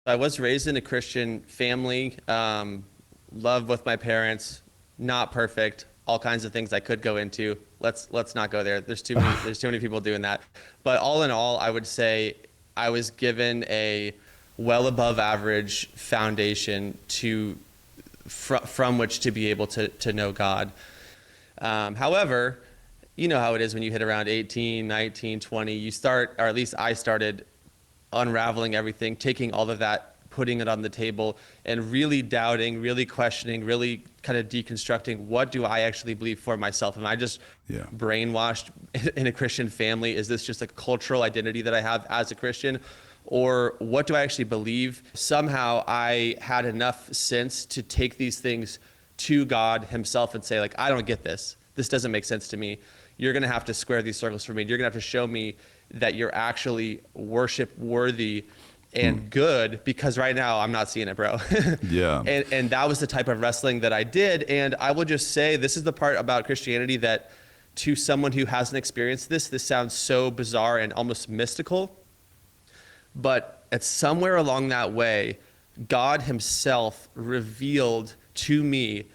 I was raised in a Christian family, loved both my parents, not perfect, all kinds of things I could go into. Let's not go there. There's too many people doing that. But all in all, I would say I was given a well above average foundation from which to be able to know God. However, you know how it is when you hit around 18, 19, 20, you start, or at least I started unraveling everything, taking all of that, putting it on the table, and really doubting, really questioning, really kind of deconstructing, what do I actually believe for myself? Am I just brainwashed in a Christian family? Is this just a cultural identity that I have as a Christian? Or what do I actually believe? Somehow I had enough sense to take these things to God himself and say, like, I don't get this. This doesn't make sense to me. You're going to have to square these circles for me. You're going to have to show me that you're actually worship worthy and good, because right now I'm not seeing it, bro. Yeah. And that was the type of wrestling that I did. And I will just say, this is the part about Christianity that, to someone who hasn't experienced this sounds so bizarre and almost mystical. But at somewhere along that way, God himself revealed to me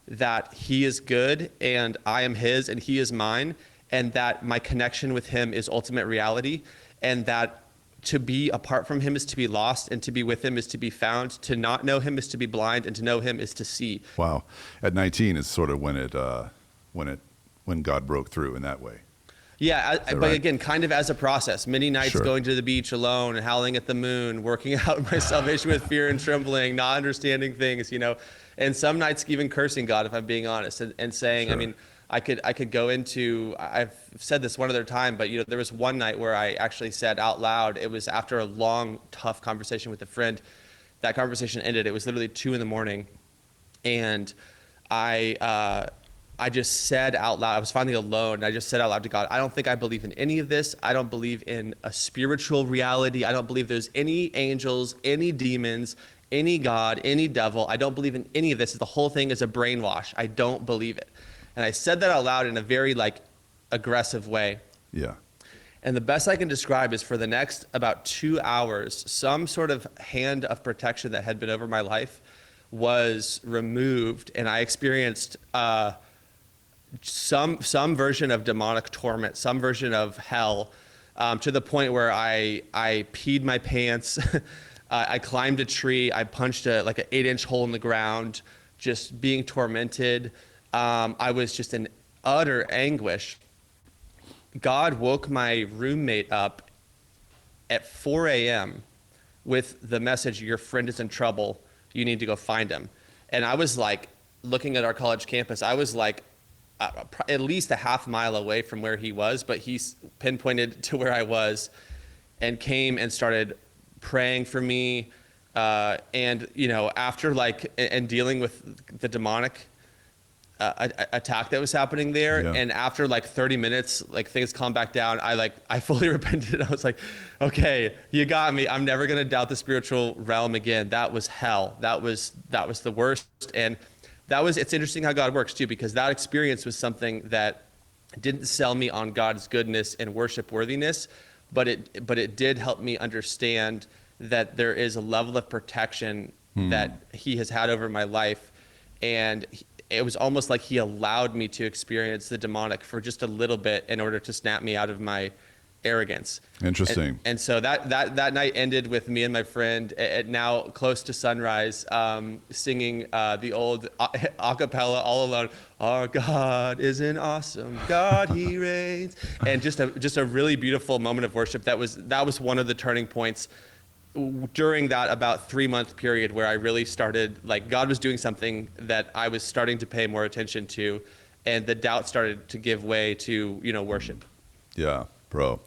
that he is good and I am his and he is mine, and that my connection with him is ultimate reality, and that to be apart from him is to be lost, and to be with him is to be found. To not know him is to be blind, and to know him is to see. Wow. At 19 is sort of when God broke through in that way. Yeah, but right? Again, kind of as a process. Many nights going to the beach alone and howling at the moon, working out my salvation with fear and trembling, not understanding things, and some nights even cursing God, if I'm being honest, and saying, I mean, I could go into, I've said this one other time, but there was one night where I actually said out loud, it was after a long, tough conversation with a friend. That conversation ended. It was literally 2 a.m. and I just said out loud, I was finally alone, and I just said out loud to God, I don't think I believe in any of this. I don't believe in a spiritual reality. I don't believe there's any angels, any demons, any God, any devil. I don't believe in any of this. The whole thing is a brainwash. I don't believe it. And I said that out loud in a very aggressive way. Yeah. And the best I can describe is, for the next about 2 hours, some sort of hand of protection that had been over my life was removed, and I experienced some version of demonic torment, some version of hell, to the point where I peed my pants. I climbed a tree. I punched an 8-inch hole in the ground, just being tormented. I was just in utter anguish. God woke my roommate up at 4 a.m. with the message, your friend is in trouble. You need to go find him. And I was looking at our college campus, I was at least a half mile away from where he was, but he pinpointed to where I was and came and started praying for me. And after and dealing with the demonic attack that was happening there, and after 30 minutes, things calmed back down. I fully repented. I was like, okay, you got me. I'm never gonna doubt the spiritual realm again. That was hell. That was the worst. And it's interesting how God works too, because that experience was something that didn't sell me on God's goodness and worship worthiness, but it did help me understand that there is a level of protection that he has had over my life. And it was almost like he allowed me to experience the demonic for just a little bit in order to snap me out of my arrogance. Interesting. And so that night ended with me and my friend at now close to sunrise, singing the old a cappella, all alone. Our God is an awesome God, he reigns. And just a really beautiful moment of worship. That was one of the turning points during that about 3-month period where I really started, God was doing something that I was starting to pay more attention to, and the doubt started to give way to, worship. Yeah, bro.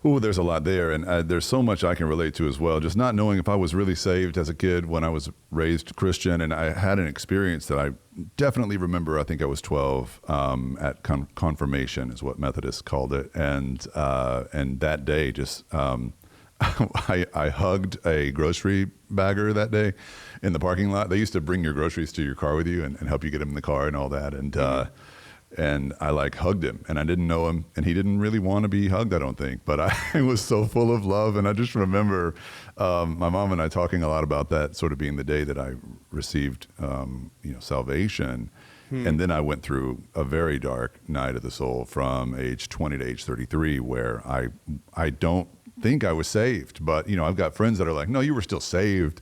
Ooh, there's a lot there, and there's so much I can relate to as well. Just not knowing if I was really saved as a kid when I was raised Christian, and I had an experience that I definitely remember. I think I was 12 at confirmation, is what Methodists called it, and that day just. I hugged a grocery bagger that day in the parking lot. They used to bring your groceries to your car with you and help you get them in the car and all that. And And I like hugged him, and I didn't know him, and he didn't really want to be hugged, I don't think. But I was so full of love, and I just remember my mom and I talking a lot about that sort of being the day that I received, salvation. And then I went through a very dark night of the soul from age 20 to age 33, where I don't think I was saved. But, I've got friends that are like, no, you were still saved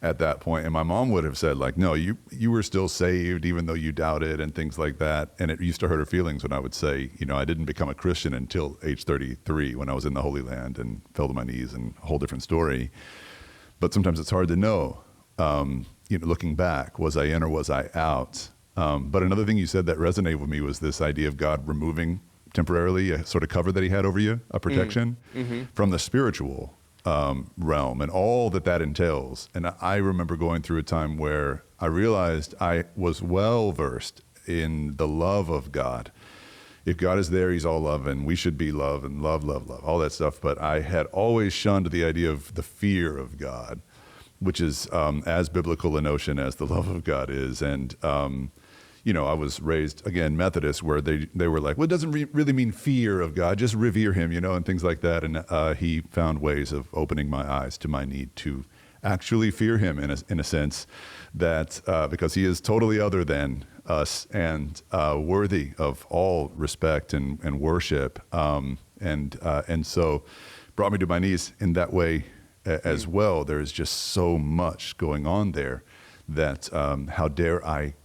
at that point. And my mom would have said, like, no, you were still saved even though you doubted and things like that. And it used to hurt her feelings when I would say, I didn't become a Christian until age 33 when I was in the Holy Land and fell to my knees, and a whole different story. But sometimes it's hard to know, looking back, was I in or was I out? But another thing you said that resonated with me was this idea of God removing temporarily a sort of cover that he had over you, a protection from the spiritual realm and all that entails. And I remember going through a time where I realized I was well versed in the love of God. If God is there, he's all love, and we should be love and love, all that stuff. But I had always shunned the idea of the fear of God, which is as biblical a notion as the love of God is. And I was raised, again, Methodist, where they were like, well, it doesn't really mean fear of God, just revere him, and things like that. And he found ways of opening my eyes to my need to actually fear him in a sense that because he is totally other than us and worthy of all respect and worship. And so brought me to my knees in that way as well. There's just so much going on there that how dare I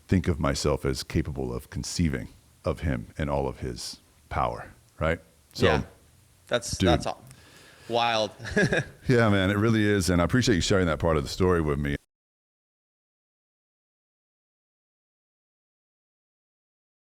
think of myself as capable of conceiving of him and all of his power, right? So, yeah, that's all wild. Yeah, man, it really is. And I appreciate you sharing that part of the story with me.